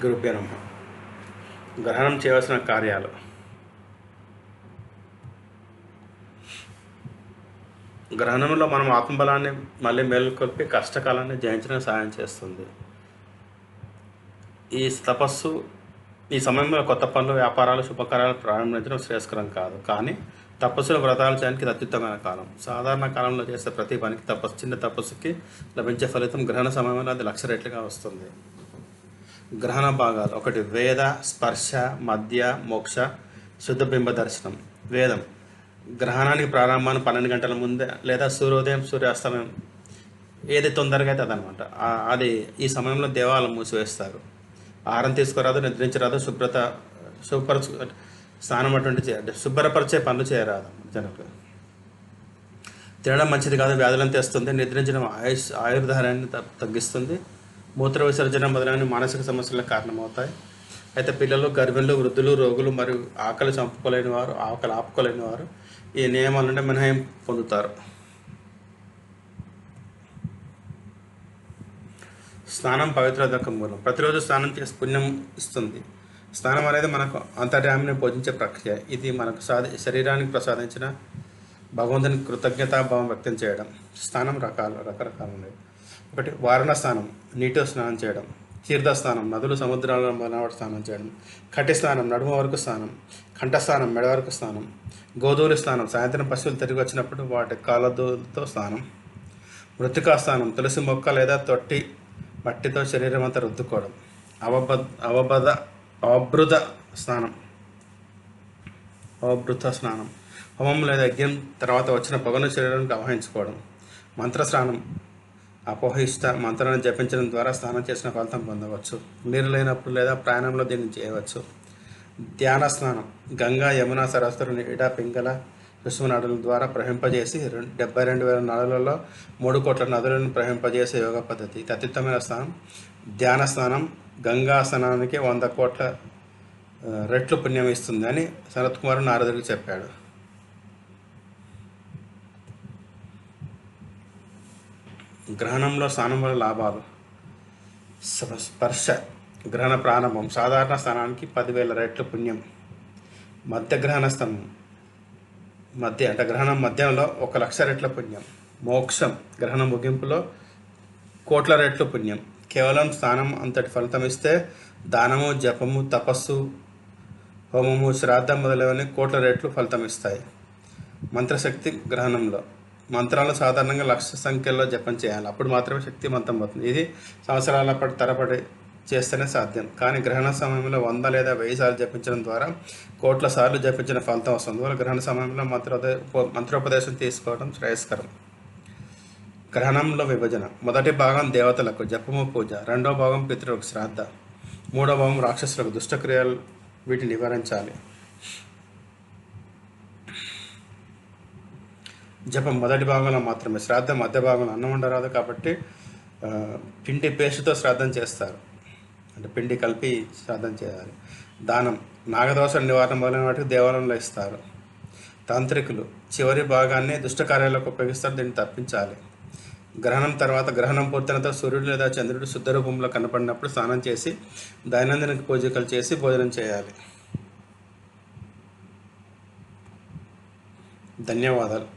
గురుభ్యో నమః. గ్రహణం చేయవలసిన కార్యాలు. గ్రహణంలో మనం ఆత్మబలాన్ని మళ్ళీ మేలుకొల్పి కష్టకాలాన్ని జయించడానికి సహాయం చేస్తుంది. ఈ సమయంలో కొత్త పనులు, వ్యాపారాలు, శుభకార్యాలు ప్రారంభించడం శ్రేయస్కరం కాదు. కానీ తపస్సులు, వ్రతాలు చేయడానికి ఇది అత్యుత్తమైన కాలం. సాధారణ కాలంలో చేసే ప్రతి పనికి చిన్న తపస్సుకి లభించే ఫలితం గ్రహణ సమయంలో అది లక్ష రెట్లుగా వస్తుంది. గ్రహణ భాగాలు: 1. వేద, స్పర్శ, మధ్య, మోక్ష, శుద్ధ బింబ దర్శనం. వేదం గ్రహణానికి ప్రారంభాన్ని 12 గంటల ముందే లేదా సూర్యోదయం, సూర్యాస్తమయం ఏది తొందరగా అయితే అదనమాట. అది ఈ సమయంలో దేవాలయం మూసివేస్తారు. ఆహారం తీసుకురాదు, నిద్రించరాదు, స్నానం అటువంటి శుభ్రపరిచే పనులు చేయరాదు. జనకు తినడం మంచిది కాదు, వ్యాధులను తెస్తుంది. నిద్రించడం ఆయుర్దారాన్ని తగ్గిస్తుంది. మూత్ర విసర్జన మొదలైన మానసిక సమస్యలకు కారణమవుతాయి. అయితే పిల్లలు, గర్భిణులు, వృద్ధులు, రోగులు మరియు ఆకలి ఆపుకోలేని వారు ఈ నియమాల నుండి మినహాయం పొందుతారు. స్నానం పవిత్రతకు మూలం. ప్రతిరోజు స్నానం చేసి పుణ్యం ఇస్తుంది. స్నానం అనేది మనకు అంతర్యామిని పోషించే ప్రక్రియ. ఇది మనకు శరీరానికి ప్రసాదించిన భగవంతుని కృతజ్ఞతాభావం వ్యక్తం చేయడం. స్నానం రకరకాలు ఉన్నాయి. 1. వారణ స్నానం, నీటితో స్నానం చేయడం. తీర్థ స్నానం, నదులు, సముద్రాలలో మొదలైన స్నానం చేయడం. కటి స్నానం, నడుము వరకు స్నానం. కంఠ స్నానం, మెడ వరకు స్నానం. గోధూలి స్నానం, సాయంత్రం పశువులు తిరిగి వచ్చినప్పుడు వాటి కాళ్ళతో స్నానం. మృతికా స్నానం, తులసి మొక్క లేదా తొట్టి మట్టితో శరీరం అంతా రుద్దుకోవడం. అవభృత స్నానం, హోమం లేదా యజ్ఞం తర్వాత వచ్చిన పొగను శరీరానికి ఆవహించుకోవడం. మంత్రస్నానం, అపోహిష్ట మంత్రాన్ని జపించడం ద్వారా స్నానం చేసిన ఫలితం పొందవచ్చు. నీరు లేనప్పుడు లేదా ప్రయాణంలో దీన్ని చేయవచ్చు. ధ్యాన స్నానం, గంగా, యమున, సరస్వతి, నీడ, పింగళ, విశ్వనాడుల ద్వారా ప్రవహింపజేసి 72,000 నదులలో 3 కోట్ల నదులను ప్రవహింపజేసే యోగ పద్ధతి. ఇది అత్యుత్తమైన స్నానం. ధ్యాన స్నానం గంగా స్నానానికి 100 కోట్ల రెట్లు పుణ్యం ఇస్తుంది అని సనత్ కుమార్ నారదుడికి చెప్పాడు. గ్రహణంలో స్నానం వల్ల లాభాలు. స్పర్శ గ్రహణ ప్రారంభం, సాధారణ స్నానానికి 10,000 రెట్లు పుణ్యం. మధ్యగ్రహణ స్తంభం, గ్రహణం మధ్యంలో 1,00,000 రెట్ల పుణ్యం. మోక్షం గ్రహణ ముగింపులో కోట్ల రెట్లు పుణ్యం. కేవలం స్నానం అంతటి ఫలితం ఇస్తే దానము, జపము, తపస్సు, హోమము, శ్రాద్ధం మొదలైనవన్నీ కోట్ల రెట్లు ఫలితం ఇస్తాయి. మంత్రశక్తి గ్రహణంలో మంత్రాలు సాధారణంగా లక్ష సంఖ్యలో జపం చేయాలి. అప్పుడు మాత్రమే శక్తివంతం అవుతుంది. ఇది సంవత్సరాల తరబడి చేస్తేనే సాధ్యం. కానీ గ్రహణ సమయంలో 100 లేదా 1000 సార్లు జపించడం ద్వారా కోట్ల సార్లు జపించిన ఫలితం వస్తుంది. అందువల్ల గ్రహణ సమయంలో మంత్రోపదేశం తీసుకోవడం శ్రేయస్కరం. గ్రహణంలో విభజన: మొదటి భాగం దేవతలకు జపము, పూజ. 2వ భాగం పితృలకు శ్రాద్ధ. 3వ భాగం రాక్షసులకు దుష్టక్రియలు, వీటిని నివారించాలి. జపం మొదటి భాగంలో మాత్రమే. శ్రాద్ధం మధ్య భాగంలో. అన్నం ఉండరాదు కాబట్టి పిండి పేస్టుతో శ్రాద్ధం చేస్తారు. అంటే పిండి కలిపి శ్రాద్ధం చేయాలి. దానం, నాగదోష నివారణ మొదలైన వాటికి దేవాలయంలో ఇస్తారు. తాంత్రికులు చివరి భాగాన్ని దుష్టకార్యాలకు ఉపయోగిస్తారు. దీన్ని తప్పించాలి. గ్రహణం తర్వాత గ్రహణం పూర్తయినంత సూర్యుడు లేదా చంద్రుడు శుద్ధ రూపంలో కనపడినప్పుడు స్నానం చేసి దైనందిన పూజలు చేసి భోజనం చేయాలి. ధన్యవాదాలు.